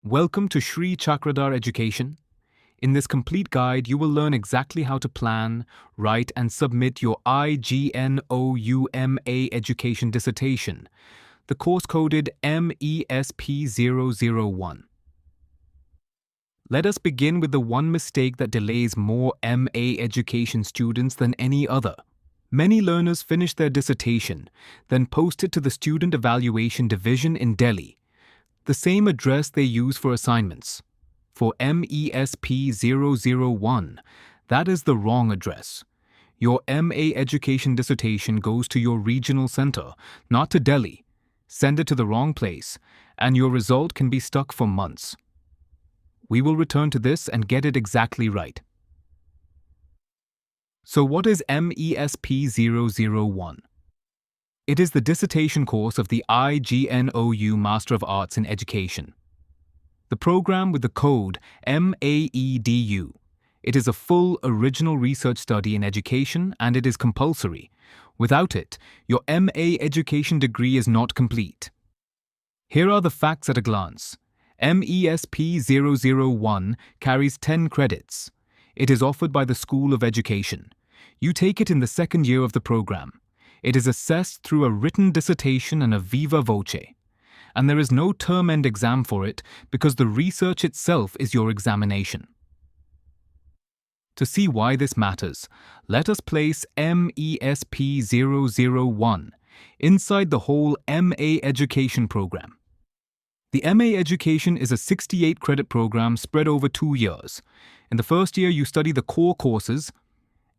Welcome to Shri Chakradhar Education. In this complete guide, you will learn exactly how to plan, write and submit your IGNOU MA Education dissertation, the course-coded MESP-001. Let us begin with the one mistake that delays more MA education students than any other. Many learners finish their dissertation, then post it to the Student Evaluation Division in Delhi, the same address they use for assignments. For MESP-001, that is the wrong address. Your MA education dissertation goes to your regional center, not to Delhi. Send it to the wrong place, and your result can be stuck for months. We will return to this and get it exactly right. So what is MESP-001? It is the dissertation course of the IGNOU Master of Arts in Education. The program with the code MAEDU. It is a full original research study in education and it is compulsory. Without it, your MA education degree is not complete. Here are the facts at a glance. MESP-001 carries 10 credits. It is offered by the School of Education. You take it in the second year of the program. It is assessed through a written dissertation and a Viva Voce. And there is no term-end exam for it because the research itself is your examination. To see why this matters, let us place MESP-001 inside the whole MA education program. The MA education is a 68-credit program spread over 2 years. In the first year, you study the core courses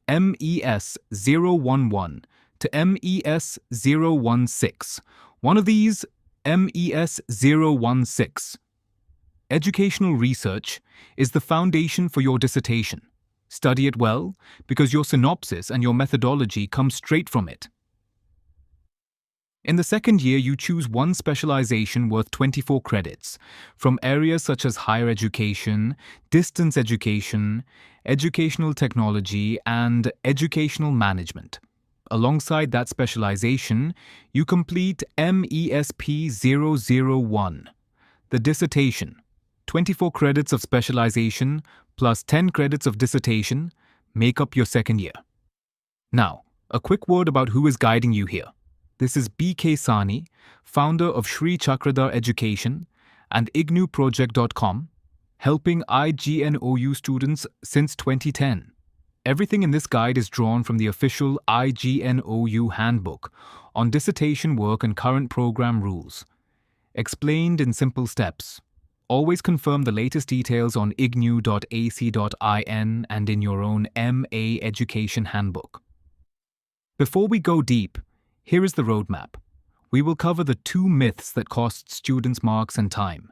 MES-011 to MES-016. One of these, MES-016. Educational research is the foundation for your dissertation. Study it well because your synopsis and your methodology come straight from it. In the second year, you choose one specialization worth 24 credits from areas such as higher education, distance education, educational technology, and educational management. Alongside that specialization, you complete MESP-001, the dissertation. 24 credits of specialization plus 10 credits of dissertation make up your second year. Now, a quick word about who is guiding you here. This is B.K. Sani, founder of Shri Chakradhar Education and IGNOUproject.com, helping IGNOU students since 2010. Everything in this guide is drawn from the official IGNOU Handbook on dissertation work and current program rules. Explained in simple steps. Always confirm the latest details on ignou.ac.in and in your own MA Education Handbook. Before we go deep, here is the roadmap. We will cover the 2 myths that cost students marks and time,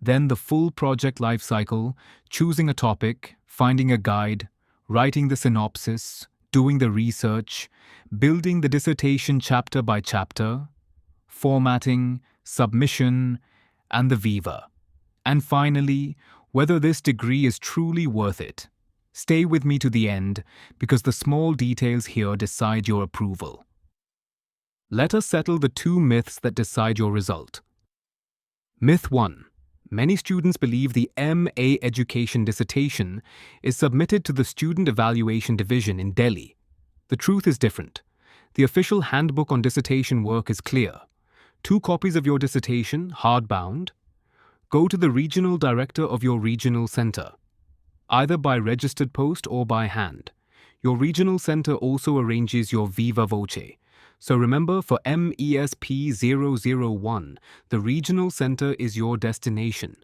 then the full project lifecycle, choosing a topic, finding a guide, writing the synopsis, doing the research, building the dissertation chapter by chapter, formatting, submission, and the Viva. And finally, whether this degree is truly worth it. Stay with me to the end because the small details here decide your approval. Let us settle the 2 myths that decide your result. Myth 1. Many students believe the MA education dissertation is submitted to the Student Evaluation Division in Delhi. The truth is different. The official handbook on dissertation work is clear. 2 copies of your dissertation, hardbound, go to the regional director of your regional center, either by registered post or by hand. Your regional center also arranges your Viva Voce. So remember, for MESP-001, the regional center is your destination,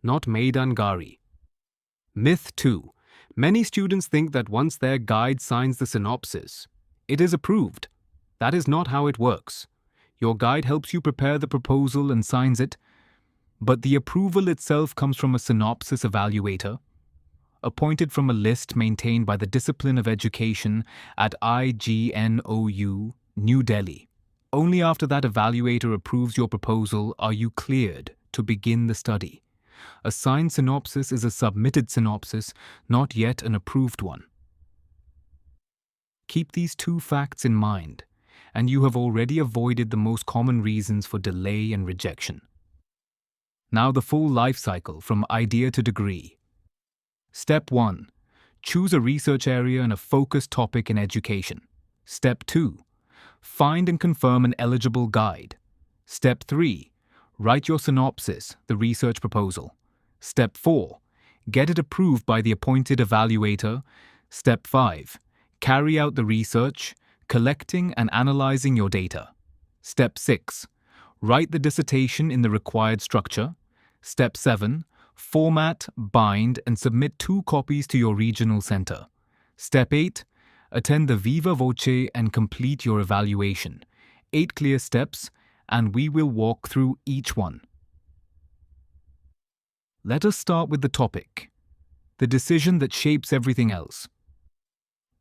not Maidan Gari. Myth 2. Many students think that once their guide signs the synopsis, it is approved. That is not how it works. Your guide helps you prepare the proposal and signs it, but the approval itself comes from a synopsis evaluator, appointed from a list maintained by the Discipline of Education at IGNOU, New Delhi. Only after that evaluator approves your proposal are you cleared to begin the study. A signed synopsis is a submitted synopsis, not yet an approved one. Keep these 2 facts in mind, and you have already avoided the most common reasons for delay and rejection. Now the full life cycle from idea to degree. Step 1. Choose a research area and a focused topic in education. Step 2. Find and confirm an eligible guide. Step 3. Write your synopsis, the research proposal. Step 4. Get it approved by the appointed evaluator. Step 5. Carry out the research, collecting and analyzing your data. Step 6. Write the dissertation in the required structure. Step 7. Format, bind, and submit 2 copies to your regional center. Step 8. Attend the Viva Voce and complete your evaluation. 8 clear steps, and we will walk through each one. Let us start with the topic, the decision that shapes everything else.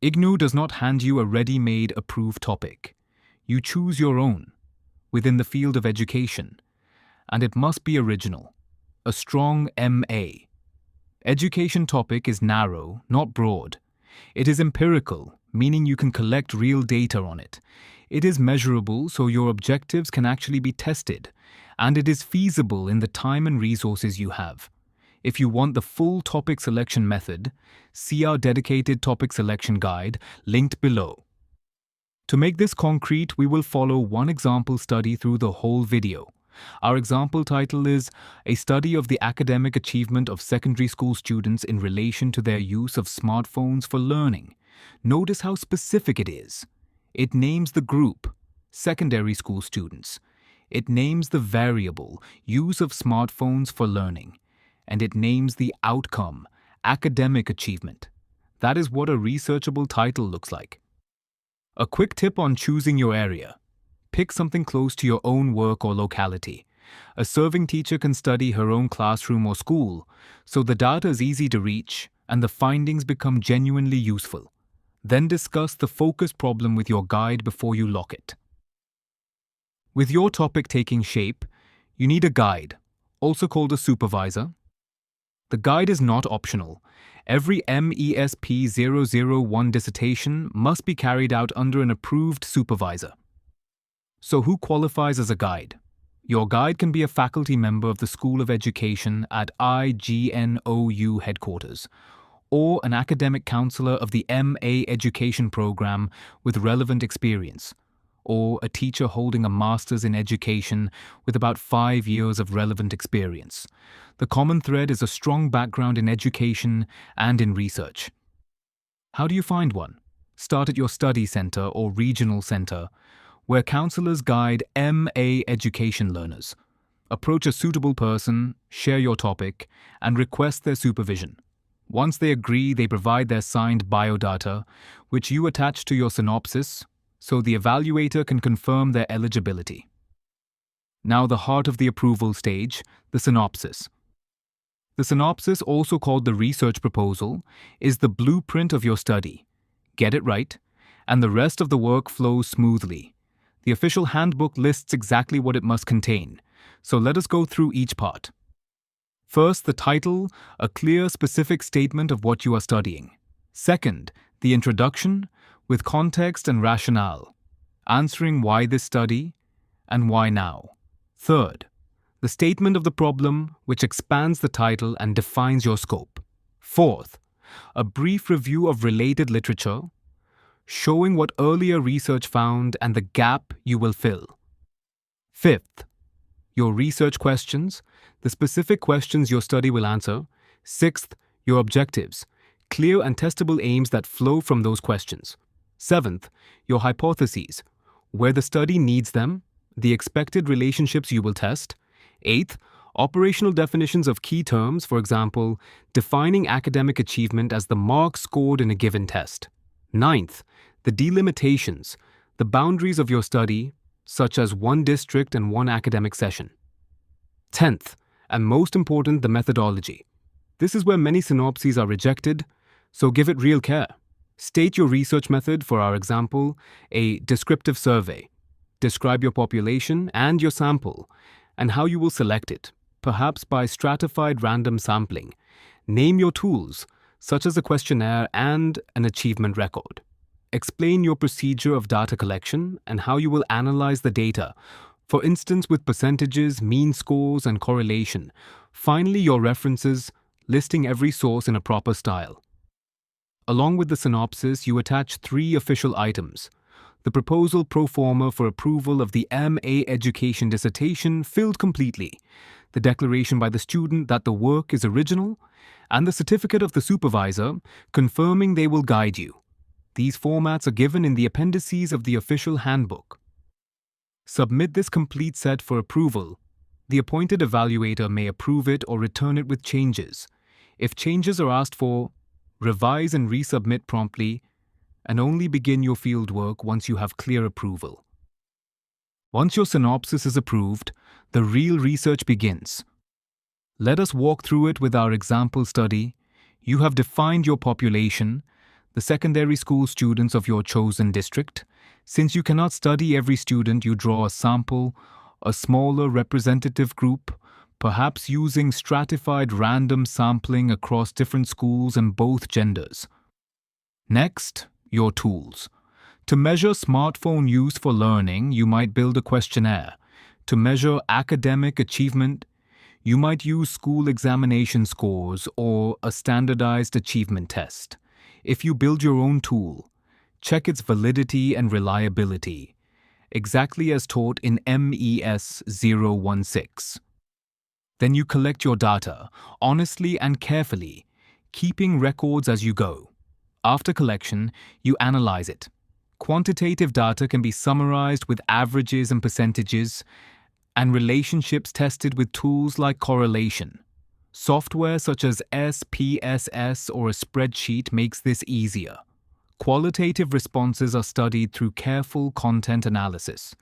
IGNOU does not hand you a ready-made approved topic. You choose your own, within the field of education, and it must be original, a strong MA. Education topic is narrow, not broad. It is empirical, meaning you can collect real data on it. It is measurable, so your objectives can actually be tested, and it is feasible in the time and resources you have. If you want the full topic selection method, see our dedicated topic selection guide linked below. To make this concrete, we will follow one example study through the whole video. Our example title is A Study of the Academic Achievement of Secondary School Students in Relation to Their Use of Smartphones for Learning. Notice how specific it is. It names the group, secondary school students. It names the variable, use of smartphones for learning. And it names the outcome, academic achievement. That is what a researchable title looks like. A quick tip on choosing your area. Pick something close to your own work or locality. A serving teacher can study her own classroom or school, so the data is easy to reach and the findings become genuinely useful. Then discuss the focus problem with your guide before you lock it. With your topic taking shape, you need a guide, also called a supervisor. The guide is not optional. Every MESP-001 dissertation must be carried out under an approved supervisor. So who qualifies as a guide? Your guide can be a faculty member of the School of Education at IGNOU headquarters, or an academic counselor of the MA Education program with relevant experience, or a teacher holding a master's in education with about 5 years of relevant experience. The common thread is a strong background in education and in research. How do you find one? Start at your study center or regional center, where counselors guide MA education learners. Approach a suitable person, share your topic, and request their supervision. Once they agree, they provide their signed biodata, which you attach to your synopsis, so the evaluator can confirm their eligibility. Now the heart of the approval stage, the synopsis. The synopsis, also called the research proposal, is the blueprint of your study. Get it right, and the rest of the work flows smoothly. The official handbook lists exactly what it must contain, so let us go through each part. First, the title, a clear, specific statement of what you are studying. Second, the introduction, with context and rationale, answering why this study and why now. Third, the statement of the problem, which expands the title and defines your scope. Fourth, a brief review of related literature, showing what earlier research found and the gap you will fill. Fifth, your research questions, the specific questions your study will answer. Sixth, your objectives, clear and testable aims that flow from those questions. Seventh, your hypotheses, where the study needs them, the expected relationships you will test. Eighth, operational definitions of key terms, for example, defining academic achievement as the mark scored in a given test. Ninth, the delimitations, the boundaries of your study, such as one district and one academic session. 10th, and most important, the methodology. This is where many synopses are rejected, so give it real care. State your research method, for our example, a descriptive survey. Describe your population and your sample, and how you will select it, perhaps by stratified random sampling. Name your tools, such as a questionnaire and an achievement record. Explain your procedure of data collection and how you will analyze the data. For instance, with percentages, mean scores, and correlation. Finally, your references, listing every source in a proper style. Along with the synopsis, you attach 3 official items. The proposal Proforma for approval of the MA Education dissertation filled completely, the declaration by the student that the work is original, and the certificate of the supervisor confirming they will guide you. These formats are given in the appendices of the official handbook. Submit this complete set for approval. The appointed evaluator may approve it or return it with changes. If changes are asked for, revise and resubmit promptly, and only begin your fieldwork once you have clear approval. Once your synopsis is approved, the real research begins. Let us walk through it with our example study. You have defined your population, the secondary school students of your chosen district. Since you cannot study every student, you draw a sample, a smaller representative group, perhaps using stratified random sampling across different schools and both genders. Next, your tools. To measure smartphone use for learning, you might build a questionnaire. To measure academic achievement, you might use school examination scores or a standardized achievement test. If you build your own tool, check its validity and reliability, exactly as taught in MES-016. Then you collect your data, honestly and carefully, keeping records as you go. After collection, you analyze it. Quantitative data can be summarized with averages and percentages, and relationships tested with tools like correlation. Software such as SPSS or a spreadsheet makes this easier. Qualitative responses are studied through careful content analysis.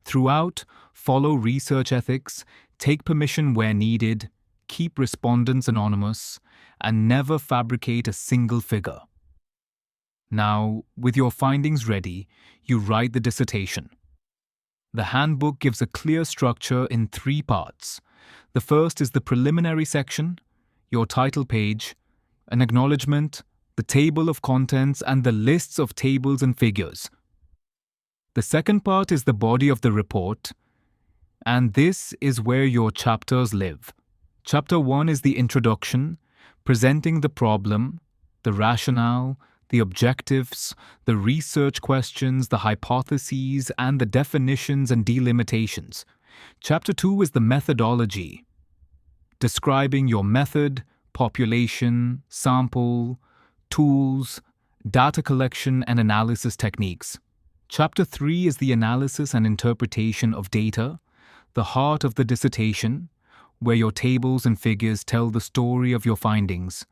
Throughout, follow research ethics, take permission where needed, keep respondents anonymous, and never fabricate a single figure. Now, with your findings ready, you write the dissertation. The handbook gives a clear structure in 3 parts. The first is the preliminary section, your title page, an acknowledgement, the table of contents, and the lists of tables and figures. The second part is the body of the report, and this is where your chapters live. Chapter 1 is the introduction, presenting the problem, the rationale, the objectives, the research questions, the hypotheses, and the definitions and delimitations. Chapter 2 is the methodology, describing your method, population, sample, tools, data collection, and analysis techniques. Chapter 3 is the analysis and interpretation of data, the heart of the dissertation, where your tables and figures tell the story of your findings.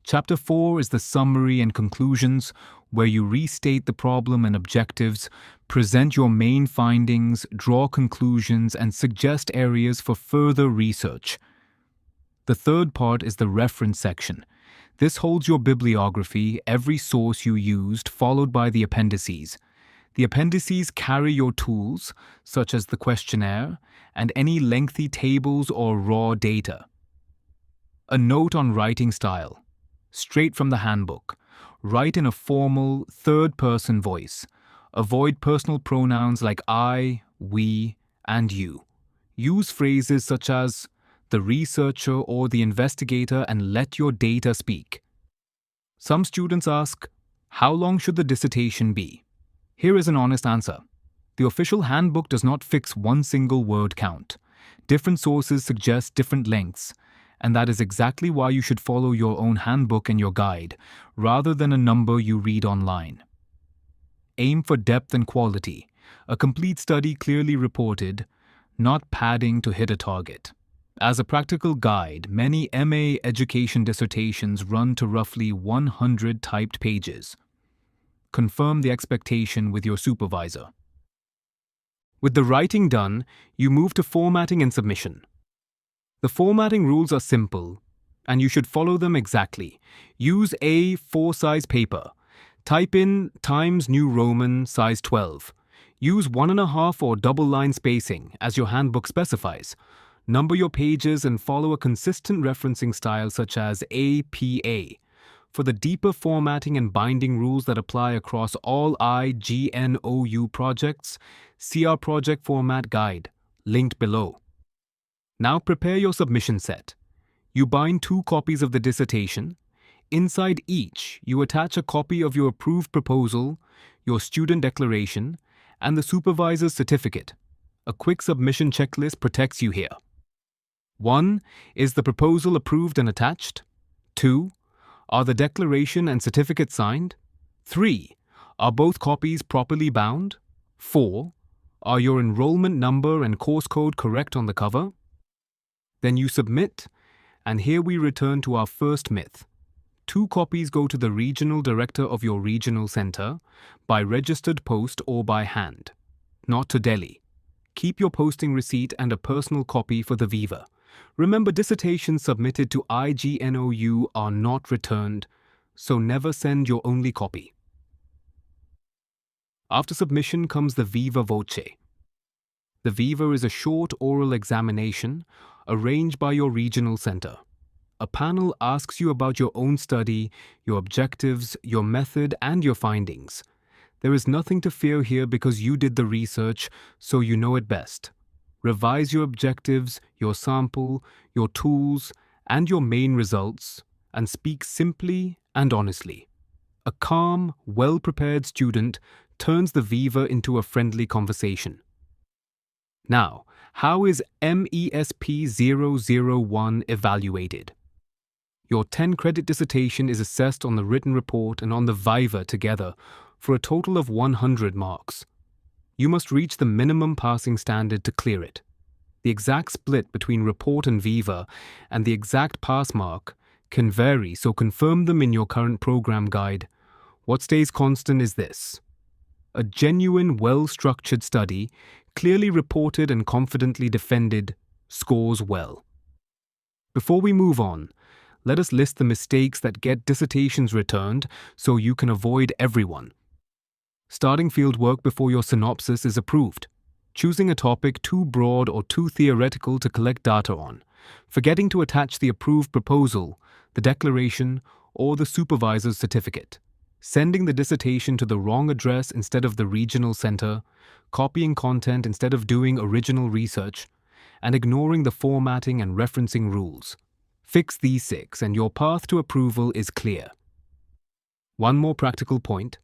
Chapter 4 is the summary and conclusions, where you restate the problem and objectives, present your main findings, draw conclusions, and suggest areas for further research. The third part is the reference section. This holds your bibliography, every source you used, followed by the appendices. The appendices carry your tools, such as the questionnaire, and any lengthy tables or raw data. A note on writing style. Straight from the handbook. Write in a formal, third-person voice. Avoid personal pronouns like I, we, and you. Use phrases such as the researcher or the investigator and let your data speak. Some students ask, how long should the dissertation be? Here is an honest answer. The official handbook does not fix one single word count. Different sources suggest different lengths, and that is exactly why you should follow your own handbook and your guide, rather than a number you read online. Aim for depth and quality. A complete study clearly reported, not padding to hit a target. As a practical guide, many MA education dissertations run to roughly 100 typed pages. Confirm the expectation with your supervisor. With the writing done, you move to formatting and submission. The formatting rules are simple, and you should follow them exactly. Use A4 size paper. Type in Times New Roman size 12. Use 1.5 or double line spacing, as your handbook specifies. Number your pages and follow a consistent referencing style such as APA. For the deeper formatting and binding rules that apply across all IGNOU projects, see our project format guide, linked below. Now prepare your submission set. You bind 2 copies of the dissertation. Inside each, you attach a copy of your approved proposal, your student declaration, and the supervisor's certificate. A quick submission checklist protects you here. 1. Is the proposal approved and attached? 2. Are the declaration and certificate signed? 3. Are both copies properly bound? 4. Are your enrollment number and course code correct on the cover? Then you submit, and here we return to our first myth. 2 copies go to the regional director of your regional center, by registered post or by hand. Not to Delhi. Keep your posting receipt and a personal copy for the Viva. Remember, dissertations submitted to IGNOU are not returned, so never send your only copy. After submission comes the Viva Voce. The Viva is a short oral examination arranged by your regional center. A panel asks you about your own study, your objectives, your method, and your findings. There is nothing to fear here because you did the research, so you know it best. Revise your objectives, your sample, your tools, and your main results, and speak simply and honestly. A calm, well-prepared student turns the Viva into a friendly conversation. Now, how is MESP-001 evaluated? Your 10-credit dissertation is assessed on the written report and on the Viva together for a total of 100 marks. You must reach the minimum passing standard to clear it. The exact split between report and Viva and the exact pass mark can vary, so confirm them in your current program guide. What stays constant is this: a genuine, well-structured study, clearly reported and confidently defended, scores well. Before we move on, let us list the mistakes that get dissertations returned so you can avoid everyone. Starting fieldwork before your synopsis is approved. Choosing a topic too broad or too theoretical to collect data on. Forgetting to attach the approved proposal, the declaration, or the supervisor's certificate. Sending the dissertation to the wrong address instead of the regional center. Copying content instead of doing original research. And ignoring the formatting and referencing rules. Fix these 6 and your path to approval is clear. One more practical point.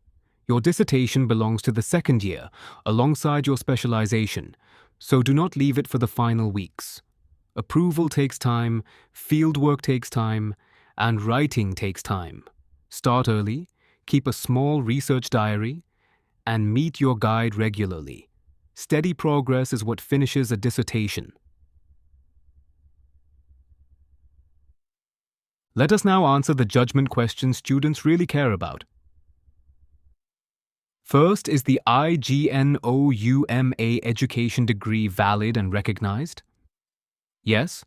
Your dissertation belongs to the second year, alongside your specialization, so do not leave it for the final weeks. Approval takes time, fieldwork takes time, and writing takes time. Start early, keep a small research diary, and meet your guide regularly. Steady progress is what finishes a dissertation. Let us now answer the judgment questions students really care about. First, is the IGNOU MA Education degree valid and recognized? Yes,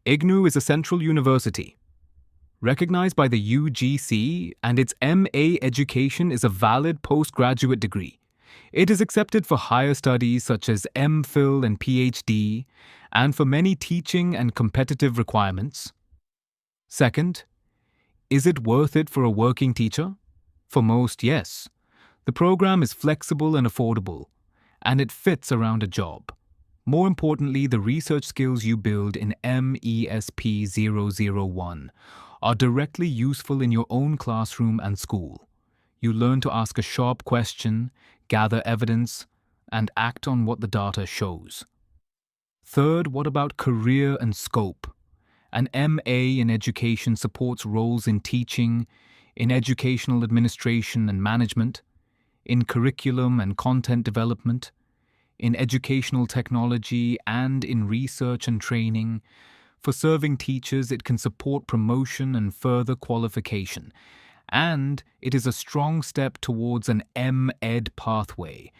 IGNOU is a central university. Recognized by the UGC, and its MA Education is a valid postgraduate degree. It is accepted for higher studies such as MPhil and PhD, and for many teaching and competitive requirements. Second, is it worth it for a working teacher? For most, yes. The program is flexible and affordable, and it fits around a job. More importantly, the research skills you build in MESP-001 are directly useful in your own classroom and school. You learn to ask a sharp question, gather evidence, and act on what the data shows. Third, what about career and scope? An MA in education supports roles in teaching, in educational administration and management, in curriculum and content development, in educational technology, and in research and training. For serving teachers, it can support promotion and further qualification, and it is a strong step towards an MEd pathway,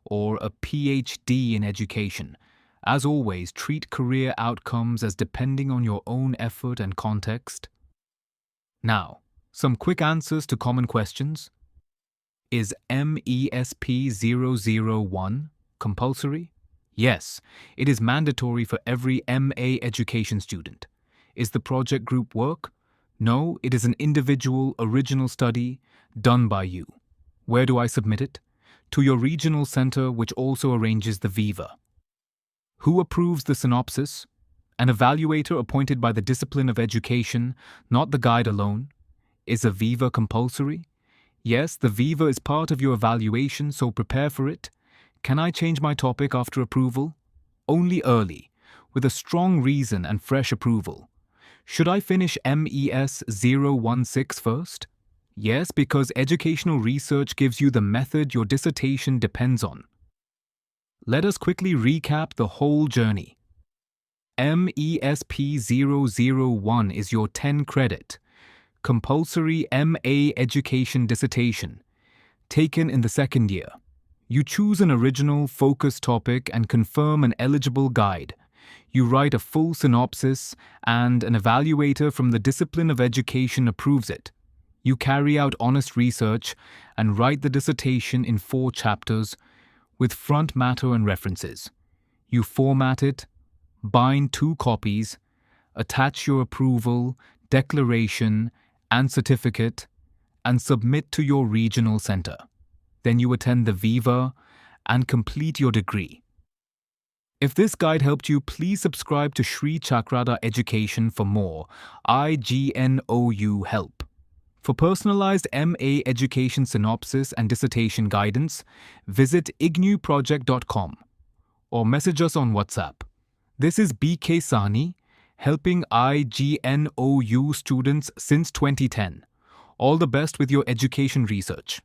or a PhD in education. As always, treat career outcomes as depending on your own effort and context. Now, some quick answers to common questions. Is MESP-001 compulsory? Yes, it is mandatory for every MA education student. Is the project group work? No, it is an individual, original study done by you. Where do I submit it? To your regional center, which also arranges the Viva. Who approves the synopsis? An evaluator appointed by the discipline of education, not the guide alone. Is a Viva compulsory? Yes, the Viva is part of your evaluation, so prepare for it. Can I change my topic after approval? Only early, with a strong reason and fresh approval. Should I finish MES-016 first? Yes, because educational research gives you the method your dissertation depends on. Let us quickly recap the whole journey. MESP-001 is your 10-credit, compulsory MA Education dissertation, taken in the second year. You choose an original, focused topic and confirm an eligible guide. You write a full synopsis, and an evaluator from the discipline of education approves it. You carry out honest research and write the dissertation in 4 chapters with front matter and references. You format it, bind 2 copies, attach your approval, declaration, and certificate, and submit to your regional center. Then you attend the Viva and complete your degree. If this guide helped you, please subscribe to Shri Chakradhar Education for more IGNOU help. For personalized MA education synopsis and dissertation guidance, visit ignouproject.com or message us on WhatsApp. This is BK Sani, helping IGNOU students since 2010. All the best with your education research.